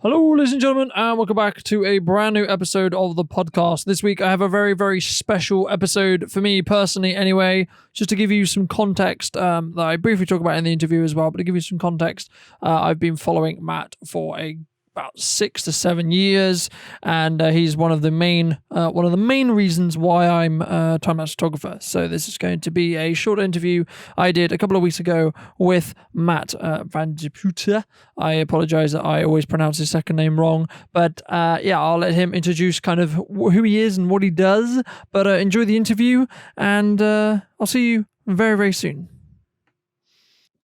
Hello, ladies and gentlemen, and welcome back to a brand new episode of the podcast. This week, I have a very, very special episode for me personally, anyway, just to give you some context that I briefly talk about in the interview as well. But to give you some context, I've been following Matt for about 6 to 7 years, and he's one of the main reasons why I'm a time-lapse photographer. So this is going to be a short interview I did a couple of weeks ago with Matt Vandeputte. I apologize that I always pronounce his second name wrong, but I'll let him introduce kind of who he is and what he does. But enjoy the interview, and I'll see you very, very soon.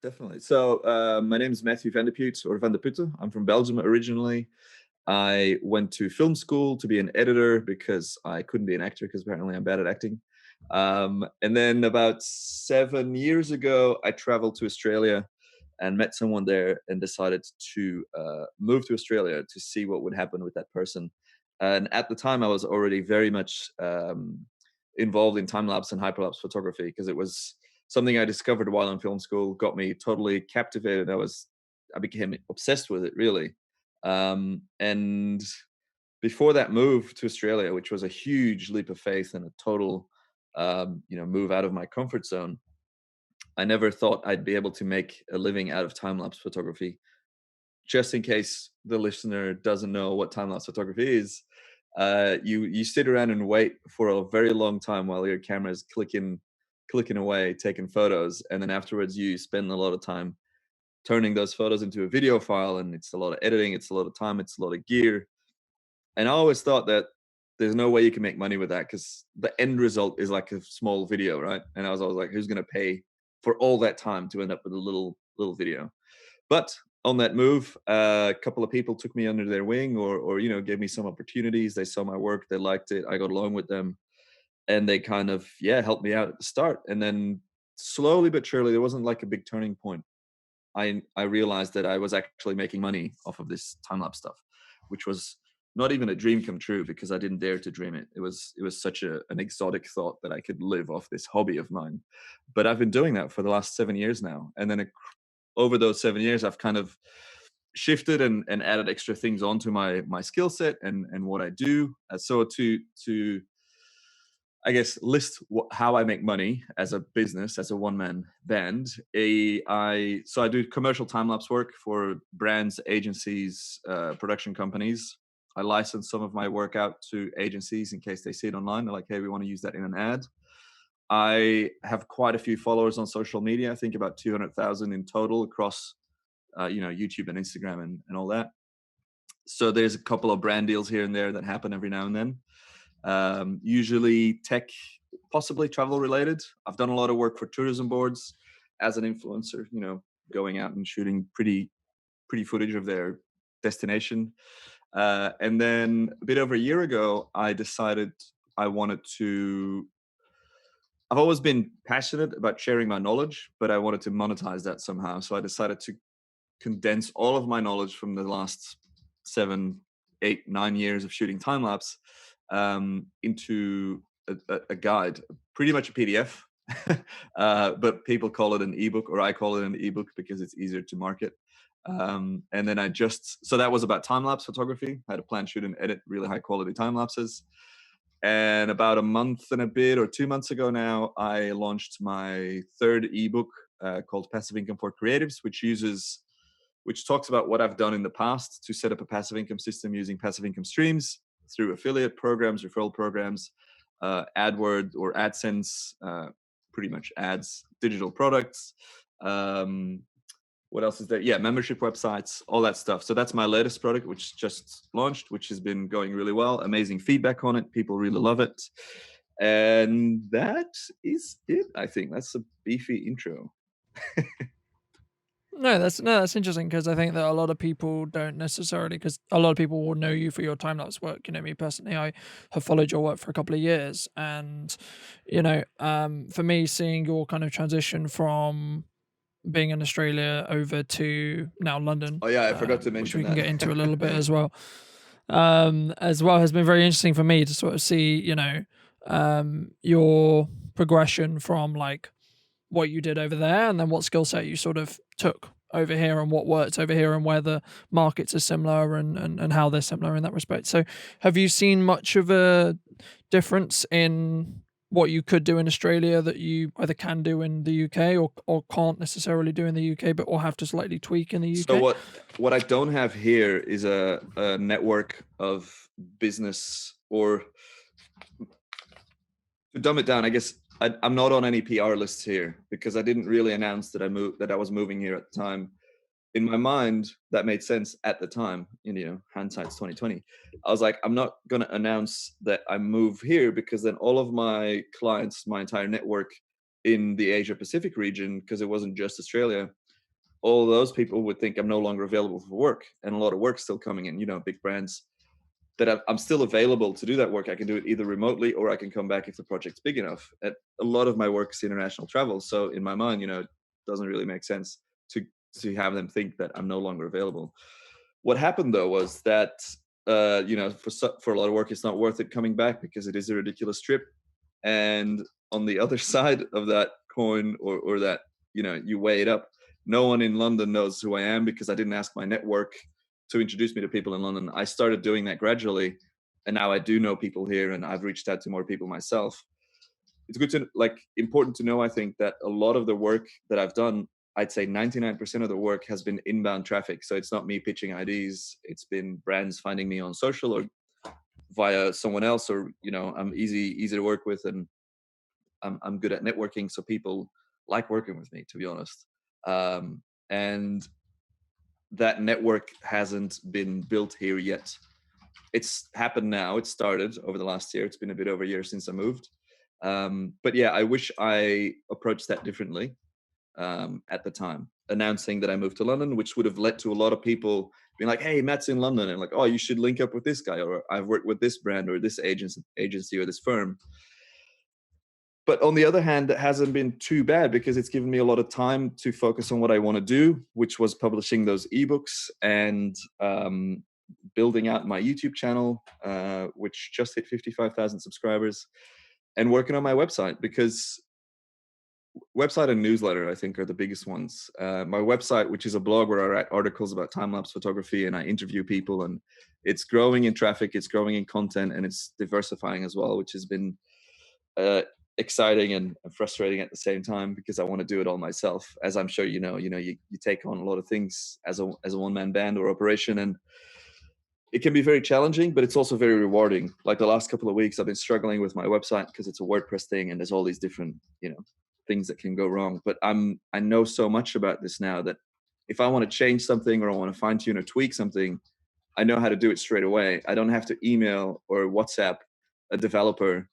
Definitely. So my name is Matthew Vandeputte, or Vandeputte. I'm from Belgium originally. I went to film school to be an editor because I couldn't be an actor because apparently I'm bad at acting. And then about 7 years ago, I traveled to Australia and met someone there and decided to move to Australia to see what would happen with that person. And at the time, I was already very much involved in time-lapse and hyperlapse photography because it was something I discovered while in film school, got me totally captivated. I became obsessed with it, really. And before that move to Australia, which was a huge leap of faith and a total, move out of my comfort zone, I never thought I'd be able to make a living out of time lapse photography. Just in case the listener doesn't know what time lapse photography is, you sit around and wait for a very long time while your camera is clicking away, taking photos, and then afterwards you spend a lot of time turning those photos into a video file, and it's a lot of editing, it's a lot of time, it's a lot of gear. And I always thought that there's no way you can make money with that because the end result is like a small video, right? And I was always like, who's going to pay for all that time to end up with a little video? But on that move, a couple of people took me under their wing, or gave me some opportunities. They saw my work, they liked it, I got along with them, and they kind of helped me out at the start. And then slowly but surely, there wasn't like a big turning point. I realized that I was actually making money off of this time lapse stuff, which was not even a dream come true because I didn't dare to dream it. It was such an exotic thought that I could live off this hobby of mine. But I've been doing that for the last 7 years now, and then over those 7 years, I've kind of shifted and added extra things onto my skill set and what I do. So to I guess list how I make money as a business, as a one-man band. I do commercial time-lapse work for brands, agencies, production companies. I license some of my work out to agencies in case they see it online. They're like, hey, we want to use that in an ad. I have quite a few followers on social media. I think about 200,000 in total across, YouTube and Instagram and all that. So there's a couple of brand deals here and there that happen every now and then. Usually tech, possibly travel related. I've done a lot of work for tourism boards as an influencer, going out and shooting pretty footage of their destination. And then a bit over a year ago, I decided I've always been passionate about sharing my knowledge, but I wanted to monetize that somehow. So I decided to condense all of my knowledge from the last 7, 8, 9 years of shooting time lapse into a guide, pretty much a PDF, but people call it an ebook, or I call it an ebook because it's easier to market. And then so that was about time lapse photography. I had a plan, shoot, and edit really high quality time lapses. And about a month and a bit, or 2 months ago now, I launched my third ebook called Passive Income for Creatives, which talks about what I've done in the past to set up a passive income system using passive income streams through affiliate programs, referral programs, AdWord or AdSense, pretty much ads, digital products. What else is there? Yeah, membership websites, all that stuff. So that's my latest product, which just launched, which has been going really well. Amazing feedback on it. People really love it. And that is it, I think. That's a beefy intro. No, that's interesting because I think that a lot of people don't necessarily, because a lot of people will know you for your time lapse work. Me personally, I have followed your work for a couple of years, and for me, seeing your kind of transition from being in Australia over to now London. Oh yeah, I forgot to mention which we that. can get into a little bit as well. Has been very interesting for me to sort of see, your progression from like what you did over there and then what skill set you sort of took over here and what works over here and where the markets are similar and how they're similar in that respect. So have you seen much of a difference in what you could do in Australia that you either can do in the UK or can't necessarily do in the UK, but will have to slightly tweak in the So UK? what I don't have here is a network of business, or to dumb it down, I guess I'm not on any PR lists here because I didn't really announce that I was moving here at the time. In my mind, that made sense at the time. Hindsight's 2020. I was like, I'm not gonna announce that I move here because then all of my clients, my entire network in the Asia Pacific region, because it wasn't just Australia, all those people would think I'm no longer available for work, and a lot of work still coming in. Big brands that I'm still available to do that work. I can do it either remotely or I can come back if the project's big enough. And a lot of my work is international travel, so in my mind, it doesn't really make sense to have them think that I'm no longer available. What happened though was that for a lot of work, it's not worth it coming back because it is a ridiculous trip. And on the other side of that coin, or that, you weigh it up, no one in London knows who I am because I didn't ask my network to introduce me to people in London. I started doing that gradually, and now I do know people here, and I've reached out to more people myself. It's good to important to know, I think, that a lot of the work that I've done, I'd say 99% of the work has been inbound traffic. So it's not me pitching IDs. It's been brands finding me on social or via someone else, or I'm easy to work with, and I'm good at networking, so people like working with me, to be honest. And that network hasn't been built here yet. It's happened now. It started over the last year. It's been a bit over a year since I moved. But yeah, I wish I approached that differently at the time, announcing that I moved to London, which would have led to a lot of people being like, "Hey, Matt's in London," and like, "Oh, you should link up with this guy," or "I've worked with this brand or this agency or this firm." But on the other hand, it hasn't been too bad because it's given me a lot of time to focus on what I want to do, which was publishing those ebooks and building out my YouTube channel, which just hit 55,000 subscribers, and working on my website, because website and newsletter, I think, are the biggest ones. My website, which is a blog where I write articles about time-lapse photography and I interview people, and it's growing in traffic, it's growing in content, and it's diversifying as well, which has been exciting and frustrating at the same time because I want to do it all myself. As I'm sure you take on a lot of things as a one-man band or operation, and it can be very challenging, but it's also very rewarding. Like the last couple of weeks, I've been struggling with my website because it's a WordPress thing, and there's all these different, things that can go wrong. But I know so much about this now that if I want to change something or I want to fine tune or tweak something, I know how to do it straight away. I don't have to email or WhatsApp a developer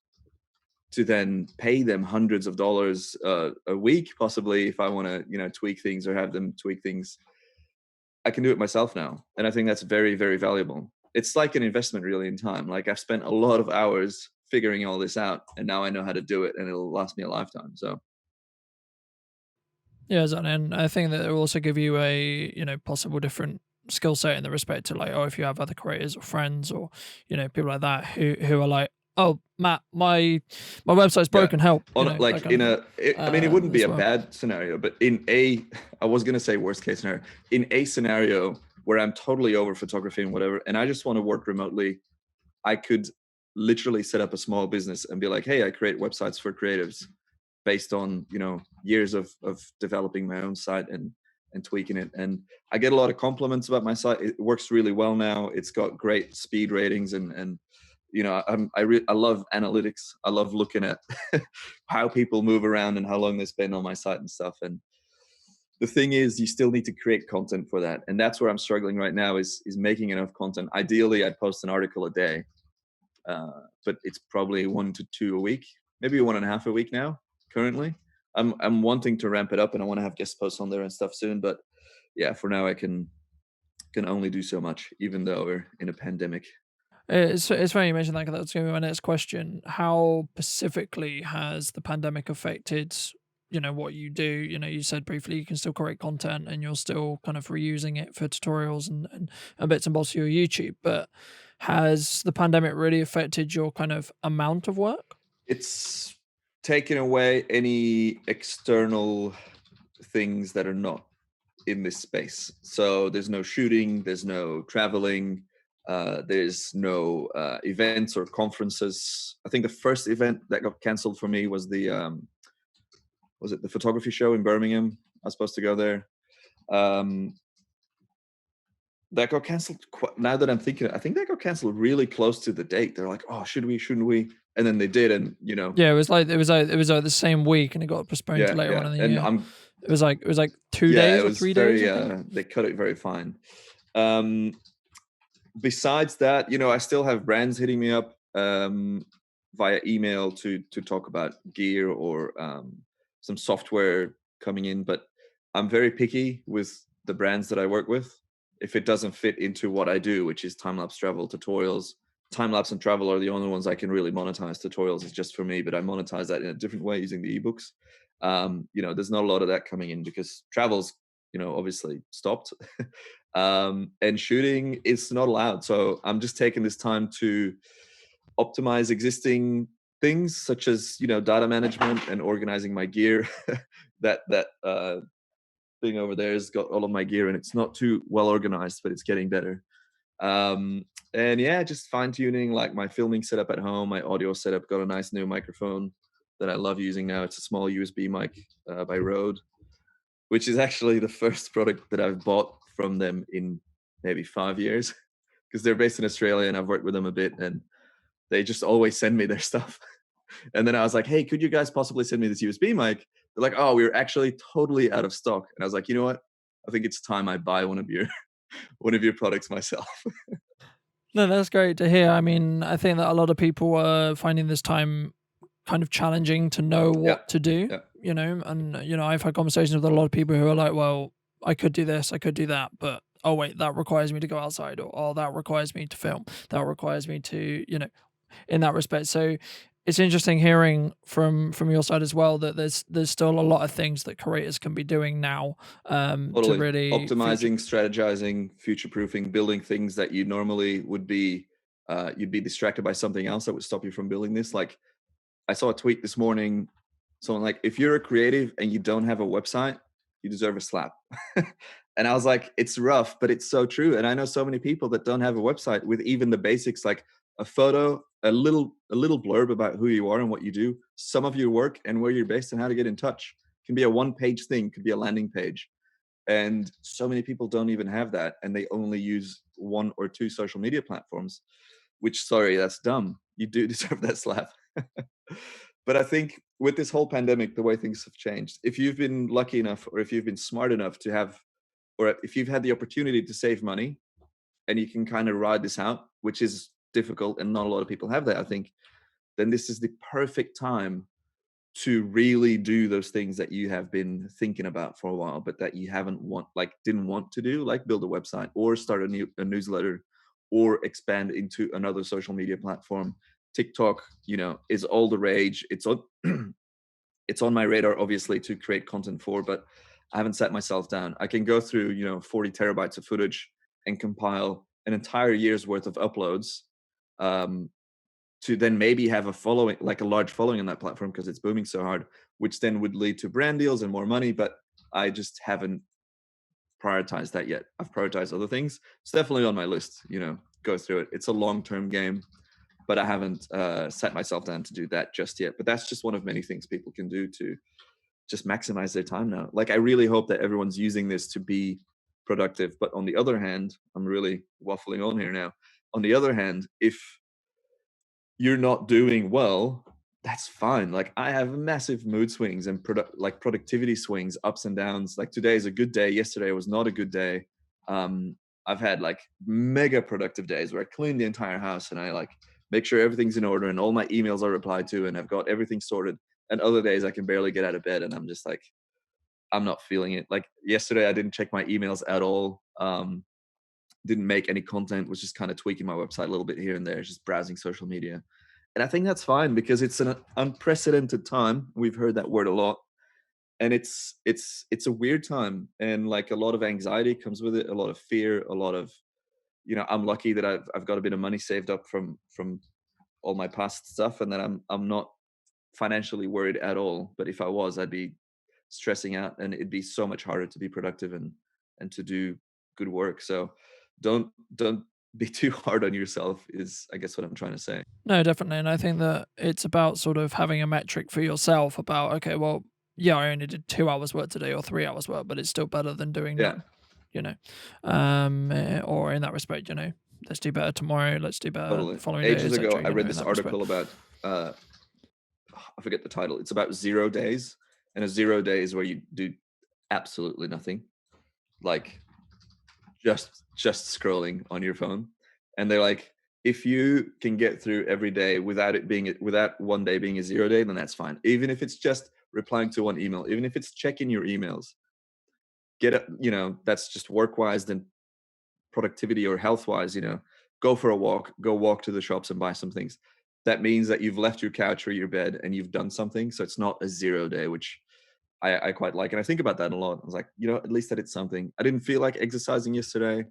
to then pay them hundreds of dollars a week, possibly, if I want to, tweak things or have them tweak things. I can do it myself now. And I think that's very, very valuable. It's like an investment really in time. Like I've spent a lot of hours figuring all this out, and now I know how to do it, and it'll last me a lifetime. So Yeah, exactly. And I think that it will also give you a, possible different skill set in the respect to like, oh, if you have other creators or friends or, people like that who are like, oh, Matt, my website's yeah, broken, help, on that kind of thing. I mean, it wouldn't be As a well. bad scenario, but I was going to say worst case scenario, in a scenario where I'm totally over photography and whatever, and I just want to work remotely, I could literally set up a small business and be like, hey, I create websites for creatives based on years of developing my own site and tweaking it. And I get a lot of compliments about my site. It works really well now. It's got great speed ratings, and I love analytics. I love looking at how people move around and how long they spend on my site and stuff. And the thing is, you still need to create content for that, and that's where I'm struggling right now, is making enough content. Ideally, I'd post an article a day, but it's probably 1 to 2 a week, maybe 1.5 a week now. Currently, I'm wanting to ramp it up, and I want to have guest posts on there and stuff soon. But yeah, for now, I can only do so much, even though we're in a pandemic. It's funny you mentioned that, 'cause that's going to be my next question. How specifically has the pandemic affected, what you do? You said briefly you can still create content and you're still kind of reusing it for tutorials and bits and bobs for your YouTube. But has the pandemic really affected your kind of amount of work? It's taken away any external things that are not in this space. So there's no shooting, there's no traveling, there's no events or conferences. I think the first event that got cancelled for me was the was it the photography show in Birmingham? I was supposed to go there. Um, that got cancelled. Now that I'm thinking, I think that got cancelled really close to the date. They're like, "Oh, should we? Shouldn't we?" And then they did, and Yeah, it was like the same week, and it got postponed to yeah, later on yeah. in the And year. I'm It was like two yeah, it days or was 3 days, very. I think. They cut it very fine. Um, Besides that, I still have brands hitting me up via email to talk about gear or some software coming in. But I'm very picky with the brands that I work with. If it doesn't fit into what I do, which is time lapse travel tutorials, time lapse and travel are the only ones I can really monetize. Tutorials is just for me, but I monetize that in a different way using the ebooks. There's not a lot of that coming in because travel's obviously stopped. And shooting is not allowed. So I'm just taking this time to optimize existing things such as data management and organizing my gear. that thing over there has got all of my gear and it's not too well organized, but it's getting better. Um, and yeah, just fine tuning like my filming setup at home, my audio setup. Got a nice new microphone that I love using now. It's a small USB mic by Rode, which is actually the first product that I've bought from them in maybe 5 years because they're based in Australia and I've worked with them a bit and they just always send me their stuff. And then I was like, hey, could you guys possibly send me this USB mic? They're like, oh, we're actually totally out of stock. And I was like, you know what? I think it's time I buy one of your one of your products myself. No, that's great to hear. I mean, I think that a lot of people are finding this time kind of challenging to know Yeah. what to do, Yeah. and I've had conversations with a lot of people who are like, well, I could do this, I could do that, but oh wait, that requires me to go outside, or oh, that requires me to film, that requires me to, in that respect. So it's interesting hearing from your side as well that there's still a lot of things that creators can be doing now to Totally. really feature. Optimizing, strategizing, future proofing, building things that you normally would be you'd be distracted by something else that would stop you from building this. Like I saw a tweet this morning, someone like, if you're a creative and you don't have a website, you deserve a slap. And I was like, it's rough, but it's so true. And I know so many people that don't have a website with even the basics, like a photo, a little blurb about who you are and what you do, some of your work and where you're based and how to get in touch. Can be a one-page thing, could be a landing page. And so many people don't even have that. And they only use one or two social media platforms, which, sorry, that's dumb. You do deserve that slap. But I think with this whole pandemic, the way things have changed, if you've been lucky enough or if you've been smart enough to have, or if you've had the opportunity to save money and you can kind of ride this out, which is difficult and not a lot of people have that, I think, then this is the perfect time to really do those things that you have been thinking about for a while, but that you didn't want to do, like build a website or start a newsletter or expand into another social media platform. TikTok, is all the rage. It's on, it's on my radar, obviously, to create content for, but I haven't set myself down. I can go through, 40 terabytes of footage and compile an entire year's worth of uploads. Um, to then maybe have a following, like a large following on that platform because it's booming so hard, which then would lead to brand deals and more money. But I just haven't prioritized that yet. I've prioritized other things. It's definitely on my list, go through it. It's a long-term game, but I haven't set myself down to do that just yet. But that's just one of many things people can do to just maximize their time now. Like, I really hope that everyone's using this to be productive. But on the other hand, I'm really waffling on here now. On the other hand, if you're not doing well, that's fine. Like, I have massive mood swings and productivity swings, ups and downs. Like, today is a good day, yesterday was not a good day. I've had like mega productive days where I clean the entire house and I like make sure everything's in order and all my emails are replied to and I've got everything sorted. And other days I can barely get out of bed and I'm just like, I'm not feeling it. Like, yesterday I didn't check my emails at all. Didn't make any content, was just kind of tweaking my website a little bit here and there, just browsing social media. And I think that's fine because it's an unprecedented time. We've heard that word a lot. And it's a weird time. And like, a lot of anxiety comes with it, a lot of fear, a lot of, I'm lucky that I've got a bit of money saved up from all my past stuff and that I'm not financially worried at all. But if I was, I'd be stressing out and it'd be so much harder to be productive and and to do good work. So don't be too hard on yourself is, I guess, what I'm trying to say. No, definitely. And I think that it's about sort of having a metric for yourself about, okay, well, yeah, I only did 2 hours work today or 3 hours work, but it's still better than doing Yeah, none, you know. Or in that respect, let's do better tomorrow, let's do better the totally. following day, Ages ago, etc. I read In this that article respect. about I forget the title. It's about 0 days, and a 0 day is where you do absolutely nothing, like just scrolling on your phone. And they're like, if you can get through every day without one day being a 0 day, then that's fine. Even if it's just replying to one email, even if it's checking your emails, that's just work wise, then productivity or health wise, go for a walk, go walk to the shops and buy some things. That means that you've left your couch or your bed and you've done something. So it's not a 0 day, which I quite like. And I think about that a lot. I was like, at least I did something. I didn't feel like exercising yesterday,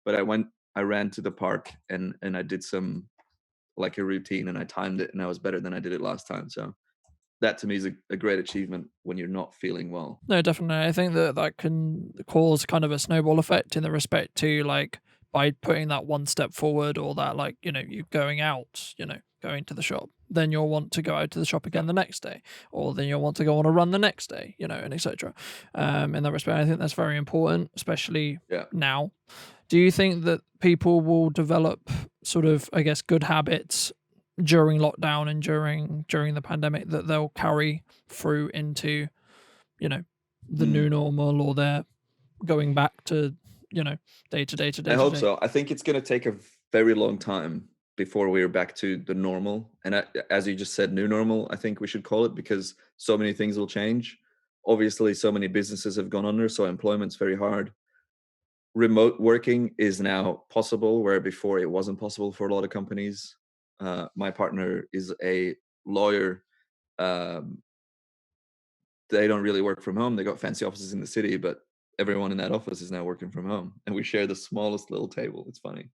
but I ran to the park and I did some, like, a routine, and I timed it, and I was better than I did it last time. So that to me is a great achievement when you're not feeling well. No, definitely. I think that that can cause kind of a snowball effect in the respect to, like, by putting that one step forward, or that, like, you going out, going to the shop, then you'll want to go out to the shop Yeah. again the next day, or then you'll want to go on a run the next day, and etc. In that respect, I think that's very important, especially Yeah. now. Do you think that people will develop sort of, I guess, good habits during lockdown and during the pandemic that they'll carry through into, you know, the Mm. new normal, or they're going back to, day to day to I day to hope day? so. I think it's going to take a very long time before we're back to the normal. And as you just said, new normal, I think we should call it, because so many things will change. Obviously, so many businesses have gone under, so employment's very hard. Remote working is now possible, where before it wasn't possible for a lot of companies. My partner is a lawyer. Um, they don't really work from home. They got fancy offices in the city, but everyone in that office is now working from home, and we share the smallest little table. It's funny.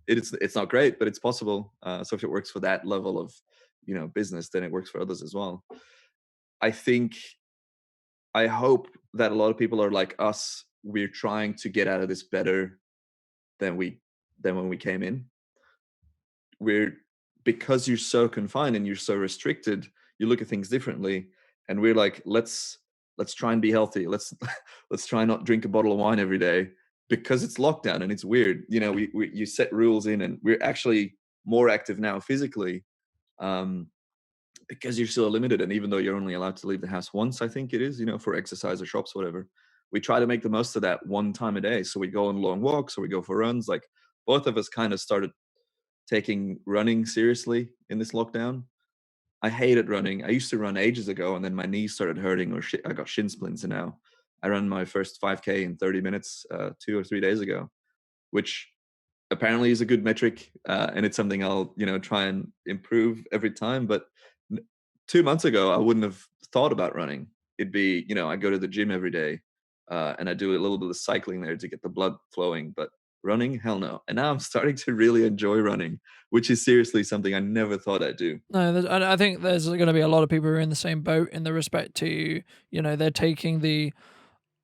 It's not great, but it's possible. So if it works for that level of business, then it works for others as well. I think I hope that a lot of people are like us. We're trying to get out of this better than when we came in. We're Because you're so confined and you're so restricted, you look at things differently, and we're like, let's try and be healthy. Let's try not drink a bottle of wine every day, because it's lockdown and it's weird. You set rules in, and we're actually more active now physically, um, because you're so limited. And even though you're only allowed to leave the house once, I think it is, for exercise or shops, whatever, we try to make the most of that one time a day. So we go on long walks or we go for runs. Like, both of us kind of started taking running seriously in this lockdown. I hated running. I used to run ages ago, and then my knees started hurting, or I got shin splints, and now I ran my first 5K in 30 minutes 2 or 3 days ago, which apparently is a good metric, and it's something I'll try and improve every time. But 2 months ago, I wouldn't have thought about running. It'd be, I go to the gym every day, and I do a little bit of cycling there to get the blood flowing. But running, hell no. And now I'm starting to really enjoy running, which is seriously something I never thought I'd do. No, I think there's going to be a lot of people who are in the same boat in the respect to, they're taking the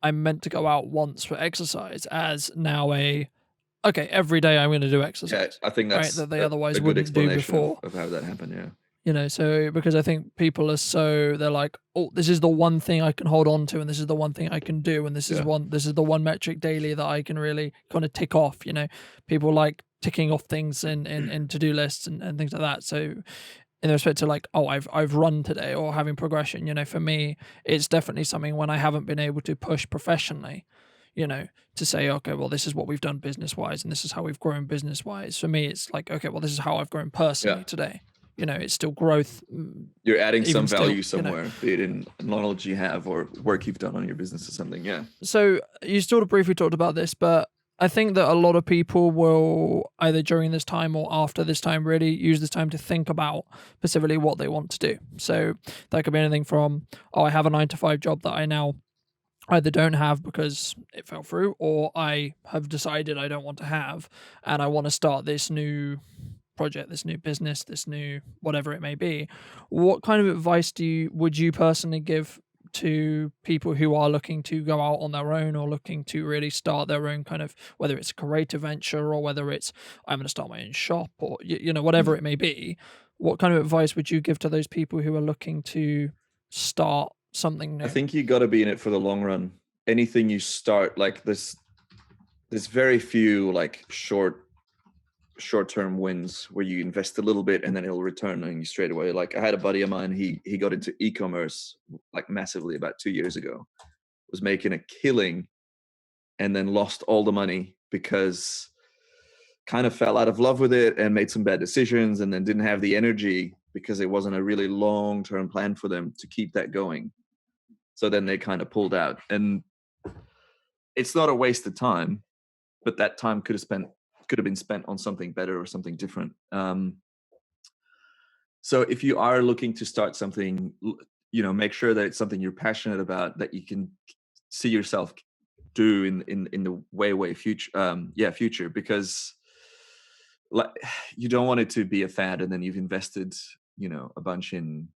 I'm meant to go out once for exercise as now okay, every day I'm going to do Yeah, exercise, I think right? that's That they a otherwise good wouldn't do explanation before. of how that happened. Yeah. So because I think people are they're like, oh, this is the one thing I can hold on to, and this is the one thing I can do, and Yeah. this is the one metric daily that I can really kind of tick off. People like ticking off things in to do lists and things like that. So in respect to, like, oh, I've run today, or having progression, for me, it's definitely something when I haven't been able to push professionally, to say, okay, well, this is what we've done business wise, and this is how we've grown business wise. For me, it's like, okay, well, this is how I've grown Yeah. personally today. It's still growth. You're adding Even some still, value somewhere, be it in knowledge you have or work you've done on your business or something. Yeah. So you sort of briefly talked about this, but I think that a lot of people will either during this time or after this time really use this time to think about specifically what they want to do. So that could be anything from, oh, I have a 9 to 5 job that I now either don't have because it fell through, or I have decided I don't want to have, and I want to start this new project, this new business, this new whatever it may be. What kind of advice would you personally give to people who are looking to go out on their own or looking to really start their own kind of, whether it's a creative venture or whether it's I'm going to start my own shop or whatever Mm. it may be, what kind of advice would you give to those people who are looking to start something I new? think you got to be in it for the long run. Anything you start, like there's very few like short-term wins where you invest a little bit and then it'll return on you straight away. Like I had a buddy of mine, he got into e-commerce like massively about 2 years ago, was making a killing, and then lost all the money because kind of fell out of love with it and made some bad decisions, and then didn't have the energy because it wasn't a really long-term plan for them to keep that going. So then they kind of pulled out. And it's not a waste of time, but that time could have been spent on something better or something different. So if you are looking to start something, make sure that it's something you're passionate about, that you can see yourself do in the way future, future, because like you don't want it to be a fad and then you've invested, a bunch in,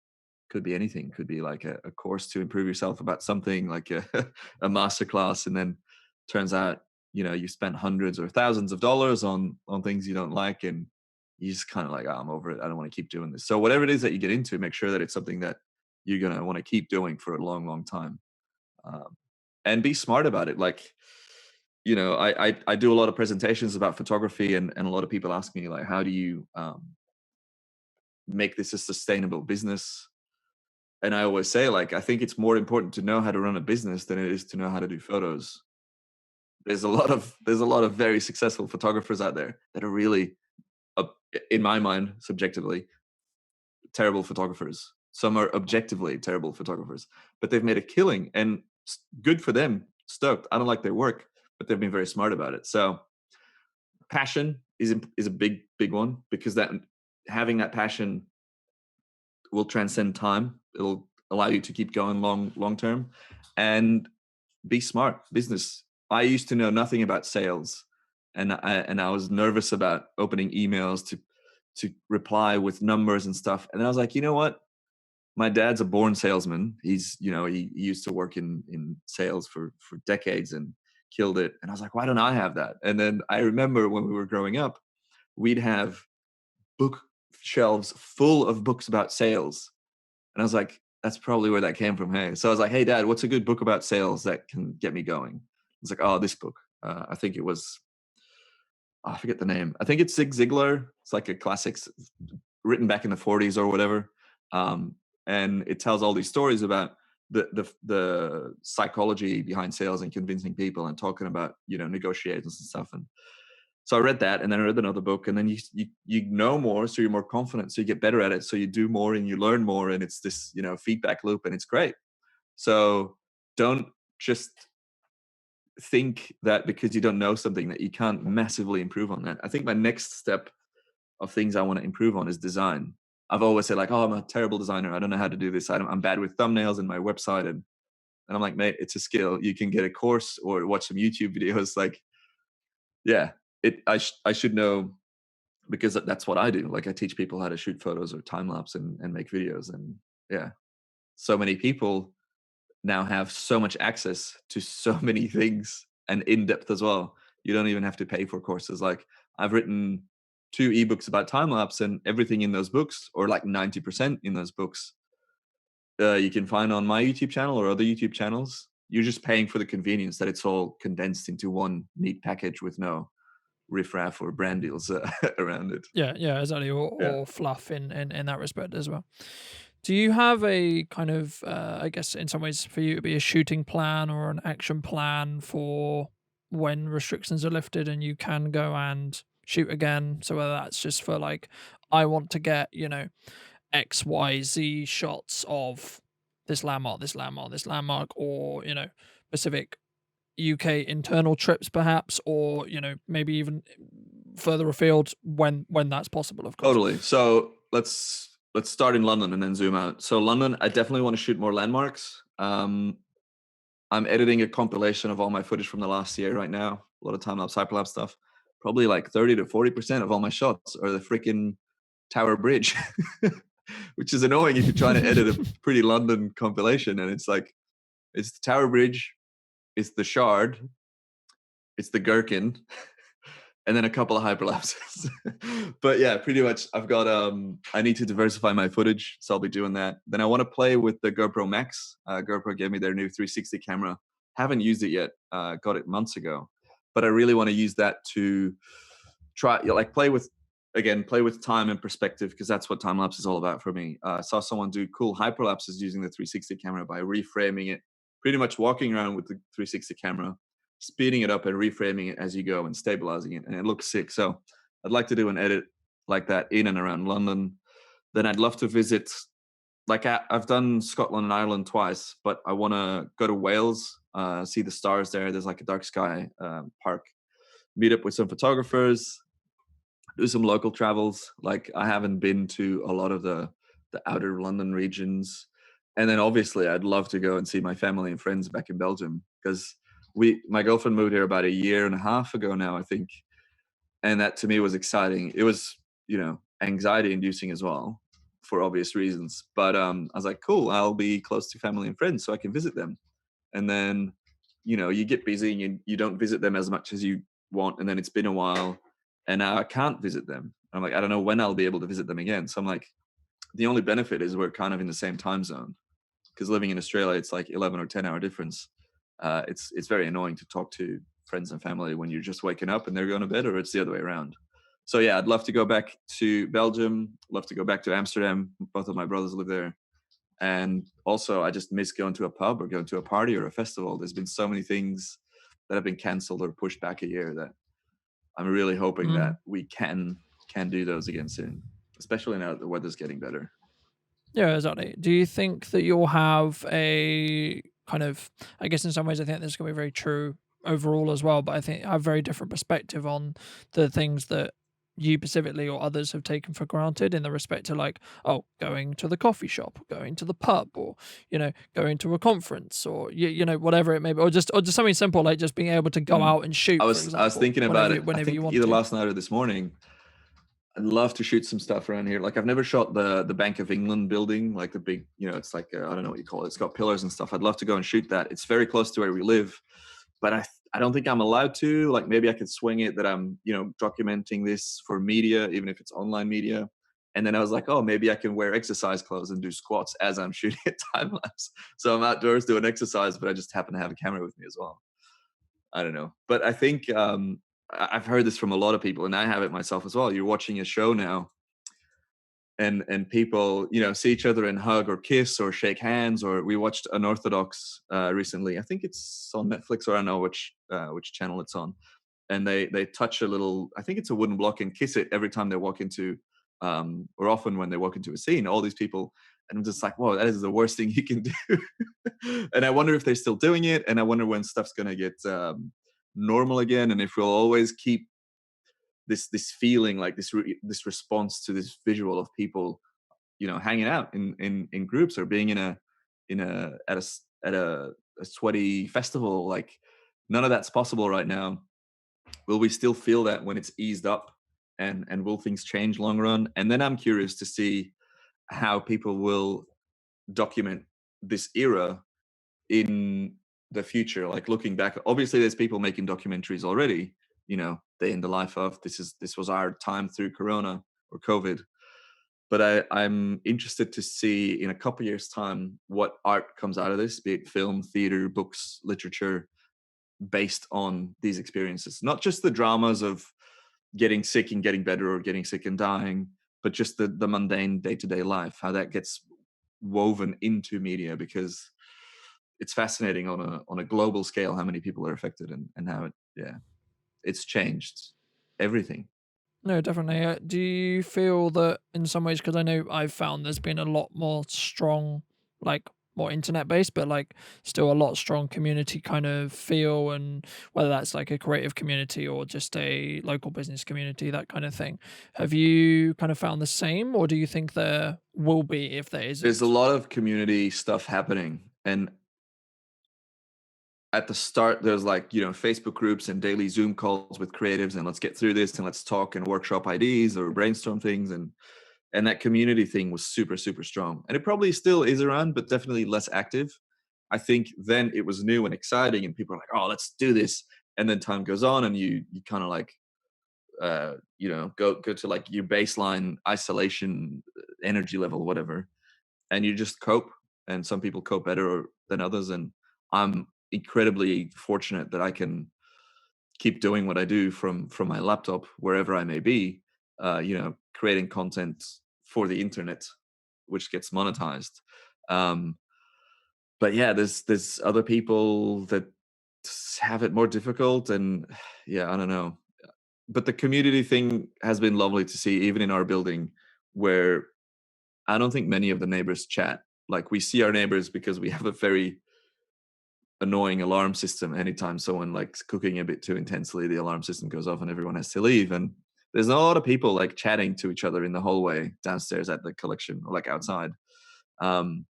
could be anything, could be like a course to improve yourself about something, like a master class, and then turns out you spent hundreds or thousands of dollars on things you don't like, and you just kind of like, oh, I'm over it, I don't want to keep doing this. So whatever it is that you get into, make sure that it's something that you're going to want to keep doing for a long time, um, and be smart about it. Like I do a lot of presentations about photography, and a lot of people ask me like, how do you make this a sustainable business? And I always say, like, I think it's more important to know how to run a business than it is to know how to do photos. There's a lot of very successful photographers out there that are really, uh, in my mind, subjectively terrible photographers. Some are objectively terrible photographers, but they've made a killing, and good for them. Stoked. I don't like their work, but they've been very smart about it. So passion is a big one, because that having that passion will transcend time. It'll allow you to keep going long term, and be smart. Business. I used to know nothing about sales, and I was nervous about opening emails to reply with numbers and stuff. And then I was like, you know what? My dad's a born salesman. He used to work in sales for decades and killed it. And I was like, why don't I have that? And then I remember when we were growing up, we'd have bookshelves full of books about sales. And I was like, that's probably where that came from. Hey, so I was like, hey, Dad, what's a good book about sales that can get me going? It's like, oh, this book. I think it was, I forget the name. I think it's Zig Ziglar. It's like a classic, written back in the 40s or whatever. Um, and it tells all these stories about the psychology behind sales and convincing people and talking about negotiations and stuff. And so I read that, and then I read another book, and then you know more, so you're more confident, so you get better at it, so you do more and you learn more, and it's this feedback loop, and it's great. So don't just think that because you don't know something that you can't massively improve on that. I think my next step of things I want to improve on is design. I've always said like, oh, I'm a terrible designer, I don't know how to do this, I'm bad with thumbnails and my website, and I'm like, mate, it's a skill. You can get a course or watch some YouTube videos. Like, yeah, I should know, because that's what I do. Like I teach people how to shoot photos or time lapse and make videos. And yeah, so many people now have so much access to so many things, and in depth as well. You don't even have to pay for courses. Like I've written 2 ebooks about time lapse, and everything in those books, or like 90% in those books, you can find on my YouTube channel or other YouTube channels. You're just paying for the convenience that it's all condensed into one neat package with no riffraff or brand deals around it. Yeah, exactly, Yeah. or fluff in that respect as well. Do you have a kind of, I guess, in some ways, for you to be a shooting plan or an action plan for when restrictions are lifted and you can go and shoot again? So whether that's just for like, I want to get X, Y, Z shots of this landmark, this landmark, this landmark, or specific UK internal trips, perhaps, or maybe even further afield when that's possible, of course. Totally. So let's start in London and then zoom out. So London, I definitely want to shoot more landmarks. I'm editing a compilation of all my footage from the last year right now. A lot of time lapse, hyperlapse stuff. Probably like 30 to 40% of all my shots are the freaking Tower Bridge, which is annoying if you're trying to edit a pretty London compilation. And it's like, It's the Tower Bridge, it's the Shard, it's the Gherkin, and then a couple of hyperlapses. But yeah, pretty much I've got I need to diversify my footage, so I'll be doing that. Then I want to play with the GoPro Max. GoPro gave me their new 360 camera. Haven't used it yet. Got it months ago, but I really want to use that to try, like, play with time and perspective, because that's what time lapse is all about for me. I saw someone do cool hyperlapses using the 360 camera by reframing it, pretty much walking around with the 360 camera, speeding it up and reframing it as you go and stabilizing it, and it looks sick. So I'd like to do an edit like that in and around London. Then I'd love to visit, like, I've done Scotland and Ireland twice, but I want to go to Wales, see the stars there. There's like a dark sky park, meet up with some photographers, do some local travels. Like, I haven't been to a lot of the outer London regions. And then obviously I'd love to go and see my family and friends back in Belgium, because my girlfriend moved here about a year and a half ago now, I think. And that to me was exciting. It was, anxiety inducing as well, for obvious reasons. But I was like, cool, I'll be close to family and friends so I can visit them. And then, you get busy and you don't visit them as much as you want. And then it's been a while and now I can't visit them. I'm like, I don't know when I'll be able to visit them again. So I'm like, the only benefit is we're kind of in the same time zone, because living in Australia, it's like 11 or 10 hour difference. It's very annoying to talk to friends and family when you're just waking up and they're going to bed, or it's the other way around. So yeah, I'd love to go back to Belgium, love to go back to Amsterdam. Both of my brothers live there. And also, I just miss going to a pub or going to a party or a festival. There's been so many things that have been cancelled or pushed back a year that I'm really hoping that we can do those again soon, especially now that the weather's getting better. Yeah, exactly. Do you think that you'll have a kind of, I guess in some ways, I think this is going to be very true overall as well, but I think I have a very different perspective on the things that you specifically or others have taken for granted in the respect to, like, oh, going to the coffee shop, going to the pub, or, going to a conference, or, whatever it may be, or just something simple, like just being able to go Mm. out and shoot, I for was example, thinking about it. I whenever you think want either to. last night or this morning. I'd love to shoot some stuff around here. Like, I've never shot the Bank of England building, like the big, it's like I don't know what you call it. It's got pillars and stuff. I'd love to go and shoot that. It's very close to where we live, but I don't think I'm allowed to. Like, maybe I could swing it that I'm documenting this for media, even if it's online media. And then I was like, oh, maybe I can wear exercise clothes and do squats as I'm shooting a time lapse. So I'm outdoors doing exercise, but I just happen to have a camera with me as well. I don't know, but I think I've heard this from a lot of people, and I have it myself as well. You're watching a show now, and people see each other and hug or kiss or shake hands. Or we watched Unorthodox recently. I think it's on Netflix, or I don't know which channel it's on. And they touch a little, I think it's a wooden block, and kiss it every time they walk into, or often when they walk into a scene. All these people, and I'm just like, whoa, that is the worst thing you can do. And I wonder if they're still doing it, and I wonder when stuff's gonna get normal again, and if we'll always keep this feeling, like this response to this visual of people hanging out in groups, or being at a sweaty festival. Like, none of that's possible right now. Will we still feel that when it's eased up, and will things change long run? And then I'm curious to see how people will document this era in the future. Like, looking back, obviously there's people making documentaries already, day in the life of, this was our time through Corona or COVID. But I'm interested to see in a couple years time what art comes out of this, be it film, theater, books, literature, based on these experiences. Not just the dramas of getting sick and getting better, or getting sick and dying, but just the mundane day-to-day life, how that gets woven into media. Because it's fascinating on a global scale how many people are affected, and how it's changed everything. No, definitely. Do you feel that in some ways, because I know I've found there's been a lot more strong, like more internet based, but like still a lot strong community kind of feel, and whether that's like a creative community or just a local business community, that kind of thing. Have you kind of found the same, or do you think there will be if there There's a isn't? lot of community stuff happening, and at the start there's like Facebook groups and daily Zoom calls with creatives, and let's get through this and let's talk and workshop ideas or brainstorm things. And that community thing was super super strong, and it probably still is around, but definitely less active. I think then it was new and exciting, and people are like, "Oh, let's do this." And then time goes on, and you kind of like go to like your baseline isolation energy level, whatever, and you just cope. And some people cope better than others, and I'm incredibly fortunate that I can keep doing what I do from my laptop wherever I may be, creating content for the internet, which gets monetized. Um, but yeah, there's other people that have it more difficult, and yeah, I don't know. But the community thing has been lovely to see, even in our building, where I don't think many of the neighbors chat. Like we see our neighbors because we have a very annoying alarm system. Anytime someone likes cooking a bit too intensely, the alarm system goes off and everyone has to leave. And there's not a lot of people like chatting to each other in the hallway downstairs at the collection or like outside. Um,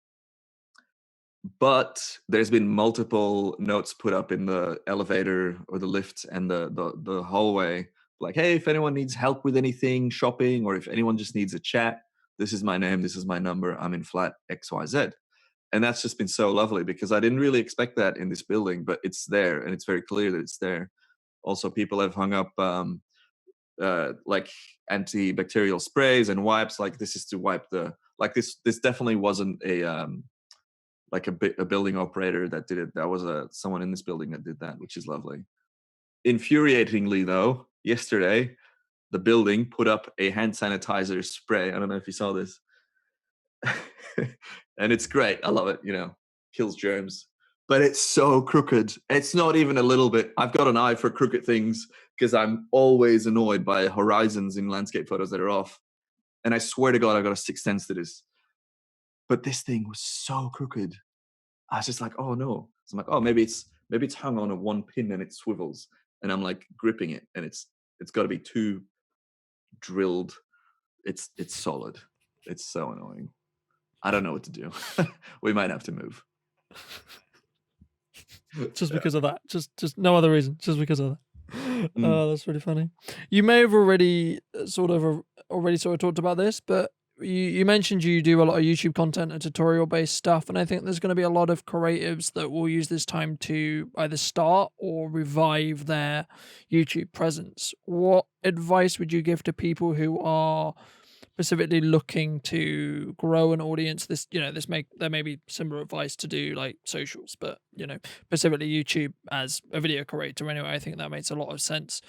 but there's been multiple notes put up in the elevator or the lift and the hallway, like, hey, if anyone needs help with anything, shopping, or if anyone just needs a chat, this is my name, this is my number, I'm in flat XYZ. And that's just been so lovely because I didn't really expect that in this building, but it's there and it's very clear that it's there. Also, people have hung up like antibacterial sprays and wipes. Like this is to wipe the like this definitely wasn't a building operator that did it. That was someone in this building that did that, which is lovely. Infuriatingly, though, yesterday the building put up a hand sanitizer spray. I don't know if you saw this, and it's great. I love it. Kills germs, but it's so crooked. It's not even a little bit. I've got an eye for crooked things because I'm always annoyed by horizons in landscape photos that are off. And I swear to God, I've got a sixth sense to this. But this thing was so crooked. I was just like, oh no. So I'm like, oh, maybe it's hung on a one pin and it swivels. And I'm like gripping it, and it's got to be too drilled. It's solid. It's so annoying. I don't know what to do. We might have to move. Just because of that. Just no other reason. Just because of that. Mm. Oh, that's really funny. You may have already sort of talked about this, but you mentioned you do a lot of YouTube content and tutorial based stuff, and I think there's going to be a lot of creatives that will use this time to either start or revive their YouTube presence. What advice would you give to people who are specifically looking to grow an audience? There may be similar advice to do like socials, but specifically YouTube as a video creator anyway. I think that makes a lot of sense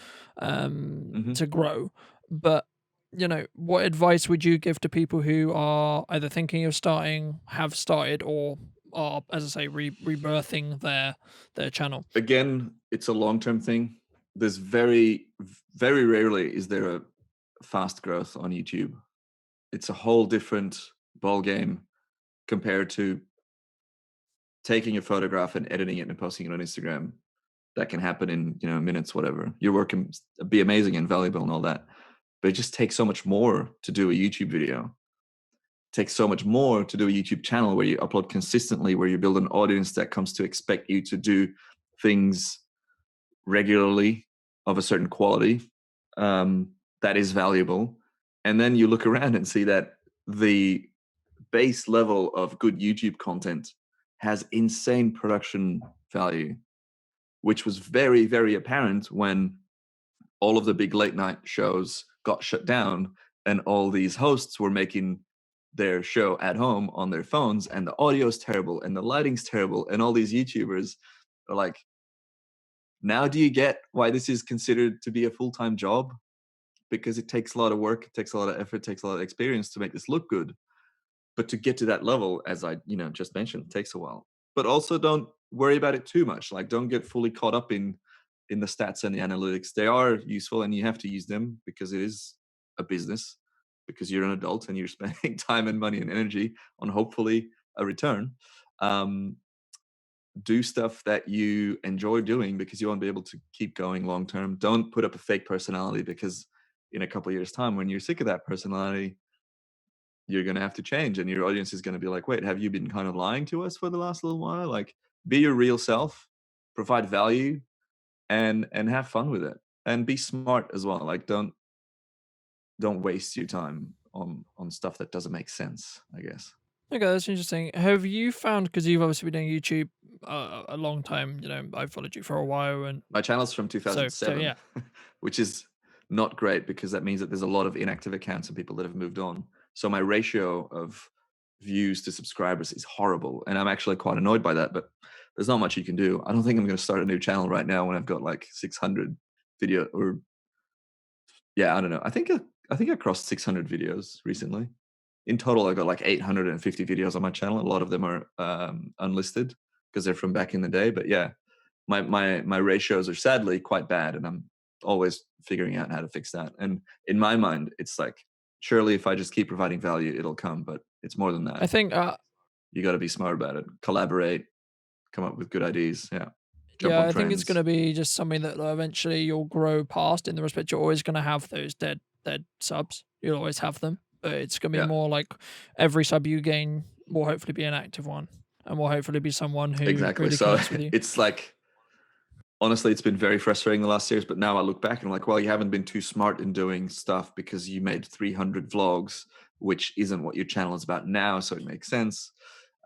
Mhm. to grow. But what advice would you give to people who are either thinking of starting, have started, or are, as I say, rebirthing their channel? Again, it's a long-term thing. There's very rarely is there a fast growth on YouTube. It's a whole different ball game compared to taking a photograph and editing it and posting it on Instagram. That can happen in minutes, whatever. Your work can be amazing and valuable and all that, but it just takes so much more to do a YouTube video. It takes so much more to do a YouTube channel where you upload consistently, where you build an audience that comes to expect you to do things regularly of a certain quality that is valuable. And then you look around and see that the base level of good YouTube content has insane production value, which was very, very apparent when all of the big late night shows got shut down and all these hosts were making their show at home on their phones, and the audio is terrible and the lighting's terrible, and all these YouTubers are like, now do you get why this is considered to be a full-time job? Because it takes a lot of work, it takes a lot of effort, it takes a lot of experience to make this look good. But to get to that level, as I just mentioned, takes a while. But also don't worry about it too much. Like don't get fully caught up in the stats and the analytics. They are useful and you have to use them because it is a business, because you're an adult and you're spending time and money and energy on hopefully a return. Um, do stuff that you enjoy doing because you want to be able to keep going long term. Don't put up a fake personality because in a couple of years time when you're sick of that personality, you're going to have to change and your audience is going to be like, wait, have you been kind of lying to us for the last little while? Like be your real self, provide value, and have fun with it, and be smart as well. Like don't waste your time on stuff that doesn't make sense, I guess. Okay, that's interesting. Have you found, because you've obviously been doing YouTube a long time. I've followed you for a while, and My channel's from so 2007, yeah. which is not great because that means that there's a lot of inactive accounts and people that have moved on. So my ratio of views to subscribers is horrible, and I'm actually quite annoyed by that. But there's not much you can do. I don't think I'm going to start a new channel right now when I've got like 600 video, or yeah, I don't know. I think I crossed 600 videos recently. In total, I got like 850 videos on my channel. A lot of them are unlisted because they're from back in the day. But yeah, my ratios are sadly quite bad, and I'm always figuring out how to fix that. And in my mind, it's like, surely if I just keep providing value, it'll come. But it's more than I that. think You got to be smart about it. Collaborate, come up with good ideas. Yeah, jump Yeah, on I think it's going trends. to be just something that eventually you'll grow past, in the respect you're always going to have those dead subs. You'll always have them, but it's going to be Yeah, more like every sub you gain will hopefully be an active one, and will hopefully be someone who exactly. really So connects with you. it's like, honestly, it's been very frustrating the last years, but now I look back and I'm like, well, you haven't been too smart in doing stuff because you made 300 vlogs, which isn't what your channel is about now. So it makes sense.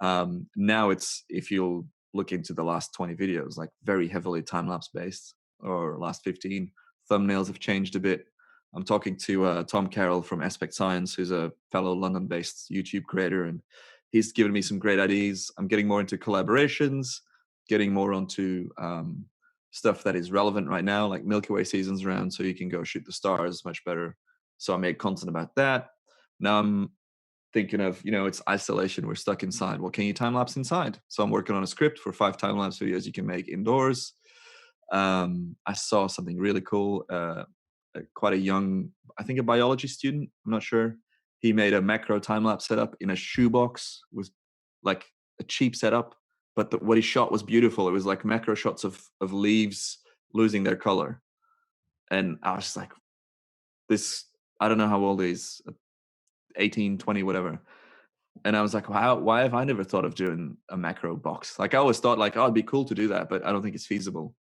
Now it's, if you'll look into the last 20 videos, like very heavily time lapse based, or last 15. Thumbnails have changed a bit. I'm talking to Tom Carroll from Aspect Science, who's a fellow London based YouTube creator, and he's given me some great ideas. I'm getting more into collaborations, getting more onto stuff that is relevant right now, like Milky Way seasons around, so you can go shoot the stars much better. So I made content about that. Now I'm thinking of, it's isolation. We're stuck inside. Well, can you time lapse inside? So I'm working on a script for 5 time lapse videos you can make indoors. I saw something really cool. Quite a young, I think a biology student, I'm not sure. He made a macro time lapse setup in a shoebox with like a cheap setup, but what he shot was beautiful. It was like macro shots of leaves losing their color, and I was just like, this. I don't know how old he is, 18, 20, whatever. And I was like, wow, why have I never thought of doing a macro box? Like I always thought like, oh, it'd be cool to do that, but I don't think it's feasible.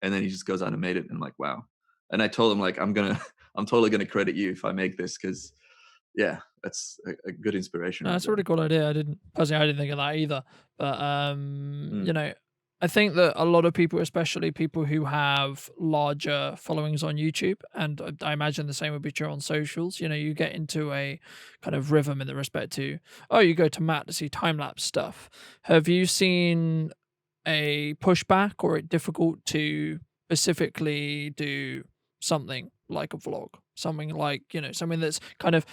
And then he just goes out and made it, and I'm like, wow. And I told him like, I'm totally gonna credit you if I make this, because yeah, that's a good inspiration No, right that's a really there. cool idea. I didn't think of that either. But Mm. I think that a lot of people, especially people who have larger followings on YouTube, and I imagine the same would be true on socials. You get into a kind of rhythm in the respect to, oh, you go to Matt to see time lapse stuff. Have you seen a pushback, or it difficult to specifically do something like a vlog, something like, something that's kind of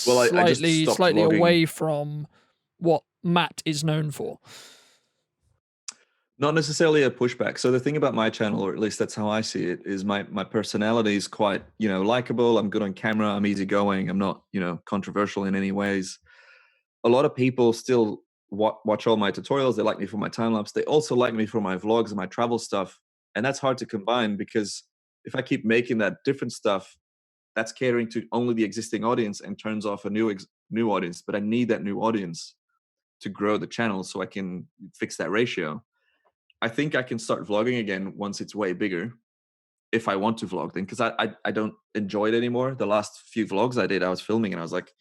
Well, I just stopped slightly vlogging. away from what Matt is known for? Not necessarily a pushback. So the thing about my channel, or at least that's how I see it, is my personality is quite, likable. I'm good on camera. I'm easygoing. I'm not, controversial in any ways. A lot of people still watch all my tutorials. They like me for my time lapse. They also like me for my vlogs and my travel stuff. And that's hard to combine, because if I keep making that different stuff, that's catering to only the existing audience and turns off a new audience. But I need that new audience to grow the channel so I can fix that ratio. I think I can start vlogging again once it's way bigger, if I want to vlog then, because I don't enjoy it anymore. The last few vlogs I did, I was filming and I was like,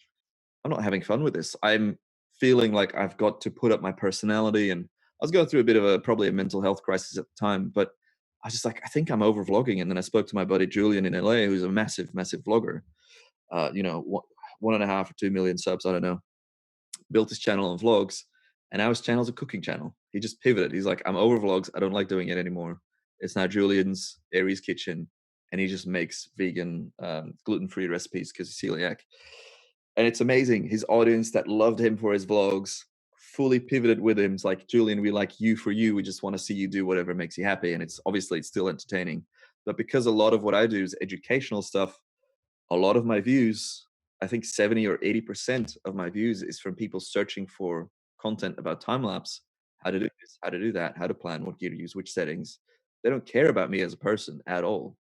I'm not having fun with this. I'm feeling like I've got to put up my personality, and I was going through a bit of probably a mental health crisis at the time, but I was just like, I think I'm over vlogging. And then I spoke to my buddy Julian in LA, who's a massive, massive vlogger. 1.5 or 2 million subs, I don't know. Built his channel on vlogs, and now his channel's a cooking channel. He just pivoted. He's like, I'm over vlogs. I don't like doing it anymore. It's now Julian's Aries Kitchen, and he just makes vegan, gluten-free recipes because he's celiac. And it's amazing. His audience that loved him for his vlogs fully pivoted with him. It's like, Julian, we like you for you. We just want to see you do whatever makes you happy. And it's still entertaining. But because a lot of what I do is educational stuff, a lot of my views, I think 70 or 80% of my views is from people searching for content about time lapse, how to do this, how to do that, how to plan, what gear to use, which settings. They don't care about me as a person at all.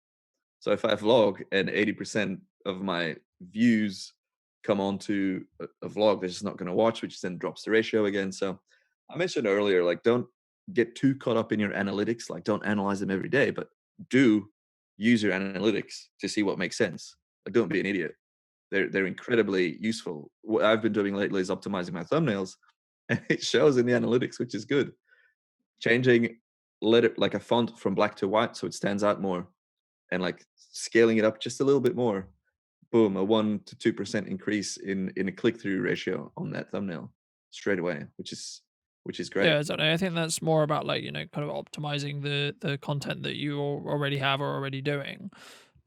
So if I vlog and 80% of my views come onto a vlog, they're just not going to watch, which then drops the ratio again. So I mentioned earlier, like, don't get too caught up in your analytics. Like, don't analyze them every day, but do use your analytics to see what makes sense. Like, don't be an idiot. They're incredibly useful. What I've been doing lately is optimizing my thumbnails, and it shows in the analytics, which is good. changing letter like a font from black to white so it stands out more, and like scaling it up just a little bit more, boom, a 1 to 2% increase in a click-through ratio on that thumbnail straight away, which is great. Yeah, exactly. I think that's more about like, kind of optimizing the content that you already have or already doing.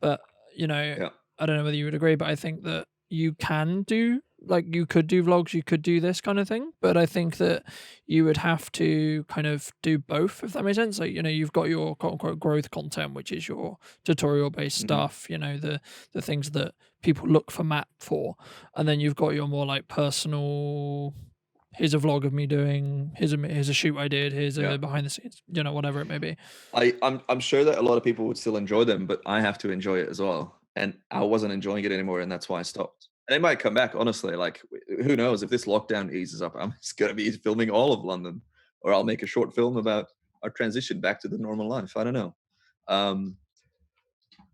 But, you know, Yeah. I don't know whether you would agree, but I think that you can do like you could do vlogs, you could do this kind of thing. But I think that you would have to kind of do both, if that makes sense. Like, you've got your quote unquote growth content, which is your tutorial based Hmm. stuff, the things that people look for Matt for. And then you've got your more like personal, here's a vlog of me doing, here's a shoot I did, here's Yeah. a behind the scenes, whatever it may be. I'm sure that a lot of people would still enjoy them, but I have to enjoy it as well. And I wasn't enjoying it anymore, and that's why I stopped. And it might come back, honestly. Like, who knows if this lockdown eases up? I'm just gonna be filming all of London, or I'll make a short film about our transition back to the normal life. I don't know. Um,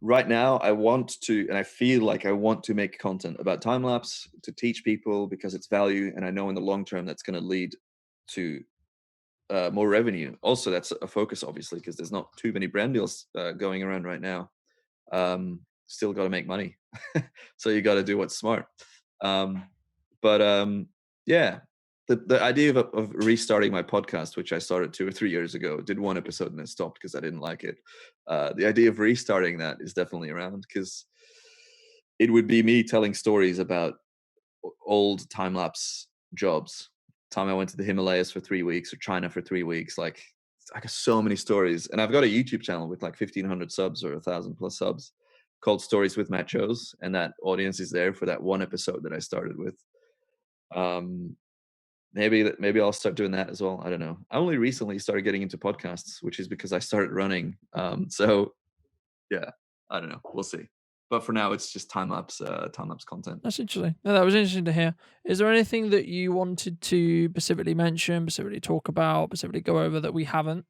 right now, I want to, and I feel like I want to make content about time lapse to teach people because it's value, and I know in the long term that's going to lead to more revenue. Also, that's a focus, obviously, because there's not too many brand deals going around right now. Still got to make money, so you got to do what's smart. Um, but yeah, the idea of restarting my podcast, which I started 2 or 3 years ago, did one episode and then stopped because I didn't like it. The idea of restarting that is definitely around because it would be me telling stories about old time lapse jobs. Time I went to the Himalayas for 3 weeks or China for 3 weeks. Like I got so many stories, and I've got a YouTube channel with like 1,500 subs or 1,000 plus subs called Stories with Matt Chose, and that audience is there for that one episode that I started with. Um, maybe I'll start doing that as well. I don't know. I only recently started getting into podcasts, which is because I started running. So yeah, I don't know. We'll see. But for now, it's just time lapse content. That's interesting. No, that was interesting to hear. Is there anything that you wanted to specifically mention, specifically talk about, specifically go over that we haven't?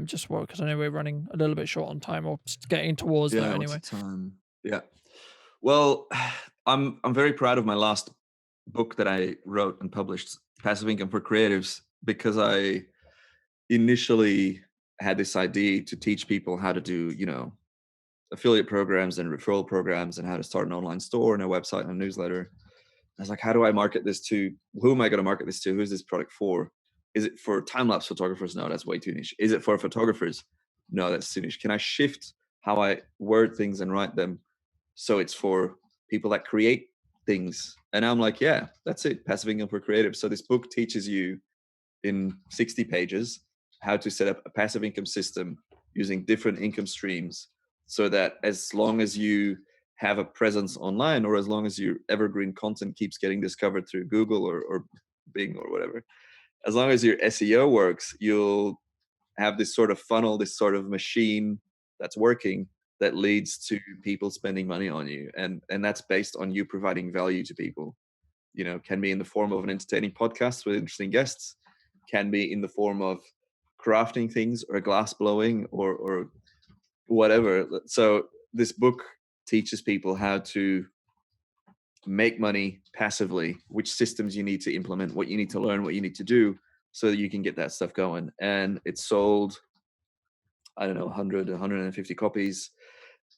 Just well, because I know we're running a little bit short on time, or getting towards that Yeah, what's the anyway. time? Yeah. Well, I'm very proud of my last book that I wrote and published, Passive Income for Creatives, because I initially had this idea to teach people how to do, affiliate programs and referral programs and how to start an online store and a website and a newsletter. I was like, how do I market this to? Who am I going to market this to? Who's this product for? Is it for time lapse photographers? No, that's way too niche. Is it for photographers? No, that's too niche. Can I shift how I word things and write them so it's for people that create things? And I'm like, yeah, that's it. Passive income for creative. So this book teaches you in 60 pages how to set up a passive income system using different income streams so that as long as you have a presence online or as long as your evergreen content keeps getting discovered through Google or Bing or whatever, as long as your SEO works, you'll have this sort of funnel, this sort of machine that's working that leads to people spending money on you. And that's based on you providing value to people. Can be in the form of an entertaining podcast with interesting guests, can be in the form of crafting things or glass blowing or whatever. So this book teaches people how to make money passively, which systems you need to implement, what you need to learn, what you need to do so that you can get that stuff going. And it's sold, I don't know, 100, 150 copies.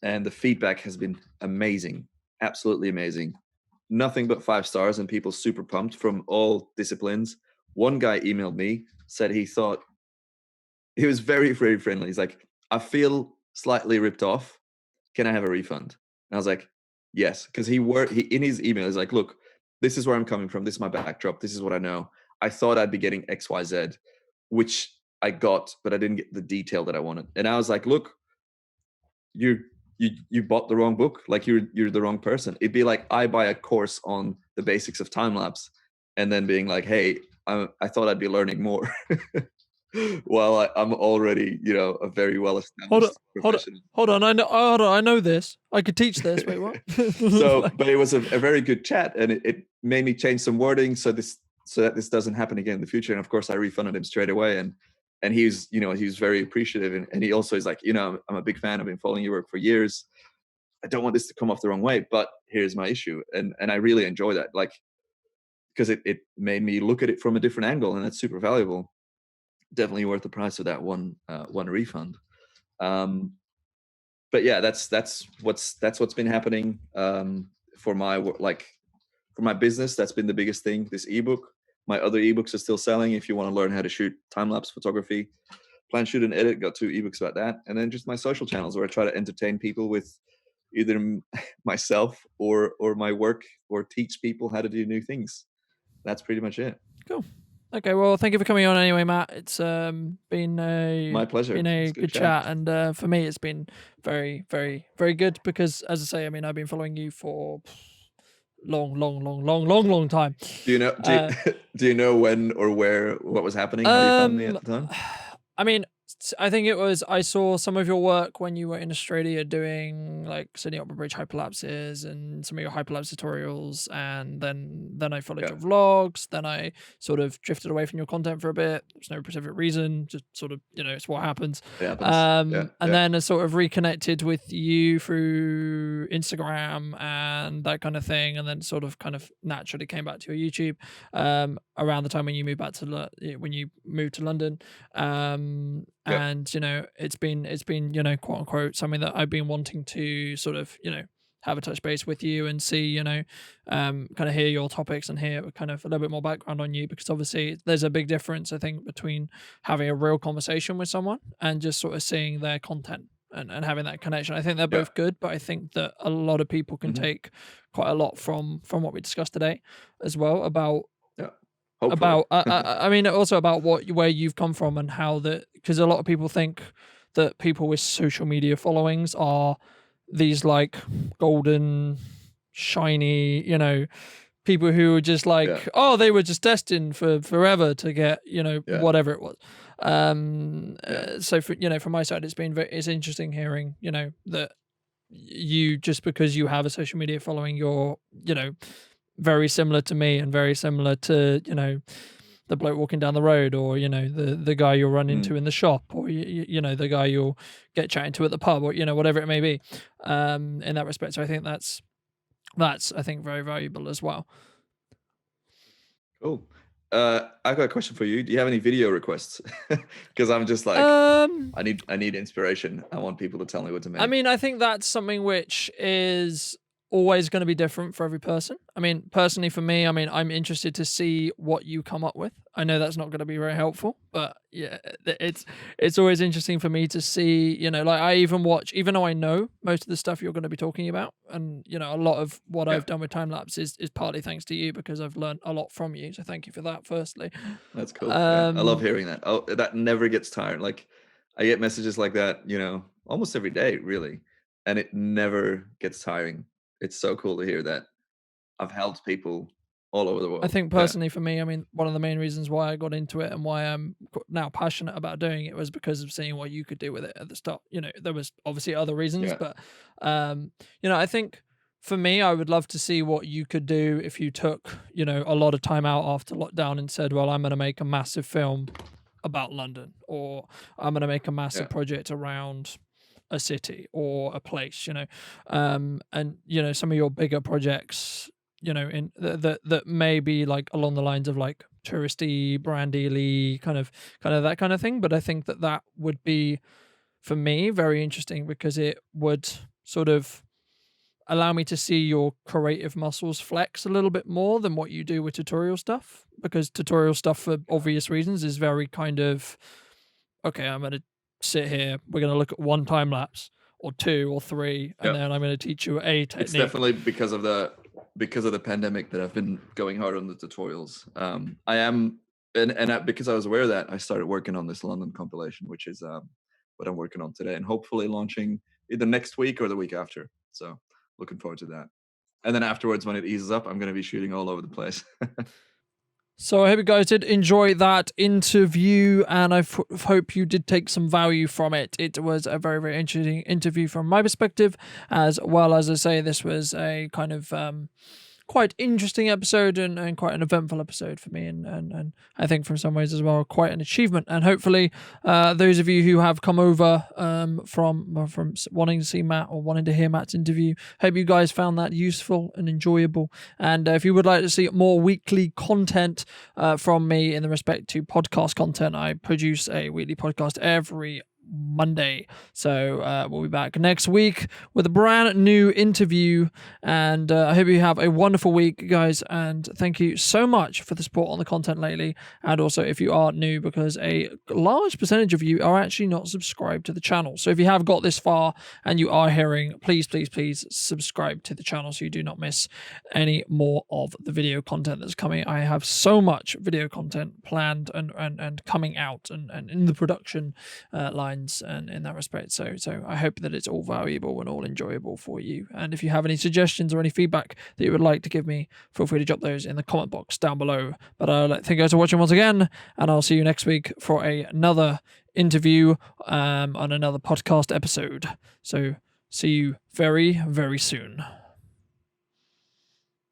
And the feedback has been amazing, absolutely amazing. Nothing but 5 stars and people super pumped from all disciplines. One guy emailed me, said he was very, very friendly. He's like, I feel slightly ripped off. Can I have a refund? And I was like, yes, because he in his email, he's like, look, this is where I'm coming from. This is my backdrop. This is what I know. I thought I'd be getting X, Y, Z, which I got, but I didn't get the detail that I wanted. And I was like, look, you bought the wrong book. Like you're the wrong person. It'd be like I buy a course on the basics of time lapse, and then being like, hey, I thought I'd be learning more. Well, I'm already, a very well Hold on, established hold on, professional. hold on. I know, hold on. I know this. I could teach this. Wait, what? So, Like, but it was a very good chat, and it made me change some wording so that this doesn't happen again in the future. And of course, I refunded him straight away, and he was very appreciative, and he also is like, I'm a big fan. I've been following your work for years. I don't want this to come off the wrong way, but here's my issue, and I really enjoy that, like, because it made me look at it from a different angle, and that's super valuable. definitely worth the price of that one refund. But yeah, that's what's been happening for my for my business. That's been the biggest thing. This ebook. My other ebooks are still selling. If you want to learn how to shoot time-lapse photography, plan, shoot, and edit, got 2 ebooks about that. And then just my social channels where I try to entertain people with either myself or my work, or teach people how to do new things. That's pretty much it. Cool. Okay, well, thank you for coming on anyway, Matt. It's been My pleasure. been a It's good chat, and for me, it's been very, very, very good because, as I say, I mean, I've been following you for long time. Do you know? Do you know when or where what was happening? How you found me at the time? I mean, I think it was I saw some of your work when you were in Australia doing like Sydney Opera Bridge hyperlapses and some of your hyperlapse tutorials, and then I followed your vlogs. Then I sort of drifted away from your content for a bit. There's no specific reason, just sort of, it's what happens. It happens. And then I sort of reconnected with you through Instagram and that kind of thing, and then sort of kind of naturally came back to your YouTube around the time when you moved back to when you moved to London. And it's been quote unquote something that I've been wanting to sort of have a touch base with you and see kind of hear your topics and hear kind of a little bit more background on you, because obviously there's a big difference, I think, between having a real conversation with someone and just sort of seeing their content and having that connection. I think they're both good, but I think that a lot of people can take quite a lot from what we discussed today as well about Hopefully. I mean, also about where you've come from and how because a lot of people think that people with social media followings are these like golden, shiny, people who are just like, oh, they were just destined for forever to get, whatever it was. So from my side, it's interesting hearing, that you, just because you have a social media following, you're, very similar to me and very similar to the bloke walking down the road, or the guy you'll run into in the shop, or the guy you'll get chatting to at the pub, or whatever it may be, in that respect. So I think that's I think very valuable as well. Cool. I've got a question for you. Do you have any video requests? Because I'm just like, I need inspiration. I want people to tell me what to make. I mean, I think that's something which is always going to be different for every person. I mean, personally for me, I mean, I'm interested to see what you come up with. I know that's not going to be very helpful, but yeah, it's always interesting for me to see, like I even watch, even though I know most of the stuff you're going to be talking about, and a lot of what I've done with time-lapse is partly thanks to you, because I've learned a lot from you. So thank you for that, firstly. That's cool. I love hearing that. Oh, that never gets tired. Like I get messages like that, almost every day, really. And it never gets tiring. It's so cool to hear that I've helped people all over the world. I think personally for me, I mean, one of the main reasons why I got into it and why I'm now passionate about doing it was because of seeing what you could do with it at the start. There was obviously other reasons, but I think for me, I would love to see what you could do if you took, a lot of time out after lockdown and said, well, I'm going to make a massive film about London, or I'm going to make a massive project around a city or a place, and some of your bigger projects, in that may be like along the lines of like touristy, brandy, kind of that kind of thing. But I think that would be, for me, very interesting, because it would sort of allow me to see your creative muscles flex a little bit more than what you do with tutorial stuff, because tutorial stuff, for obvious reasons, is very kind of, okay, I'm going to sit here, we're going to look at one time lapse or 2 or 3, and then I'm going to teach you a technique. It's definitely because of the pandemic that I've been going hard on the tutorials. I am, because I was aware of that, I started working on this London compilation, which is what I'm working on today, and hopefully launching either next week or the week after. So looking forward to that. And then afterwards, when it eases up, I'm going to be shooting all over the place. So I hope you guys did enjoy that interview, and I hope you did take some value from it. It was a very, very interesting interview from my perspective, as well as I say, this was a kind of quite interesting episode and quite an eventful episode for me, and I think from some ways as well quite an achievement. And hopefully those of you who have come over from wanting to see Matt or wanting to hear Matt's interview, hope you guys found that useful and enjoyable. And if you would like to see more weekly content from me in the respect to podcast content, I produce a weekly podcast every Monday. So we'll be back next week with a brand new interview, and I hope you have a wonderful week, guys, and thank you so much for the support on the content lately. And also, if you are new, because a large percentage of you are actually not subscribed to the channel, so if you have got this far and you are hearing, please subscribe to the channel so you do not miss any more of the video content that's coming. I have so much video content planned and coming out and in the production lines and in that respect, so I hope that it's all valuable and all enjoyable for you. And if you have any suggestions or any feedback that you would like to give me, feel free to drop those in the comment box down below. But thank you guys for watching once again, and I'll see you next week for another interview on another podcast episode. So see you very, very soon.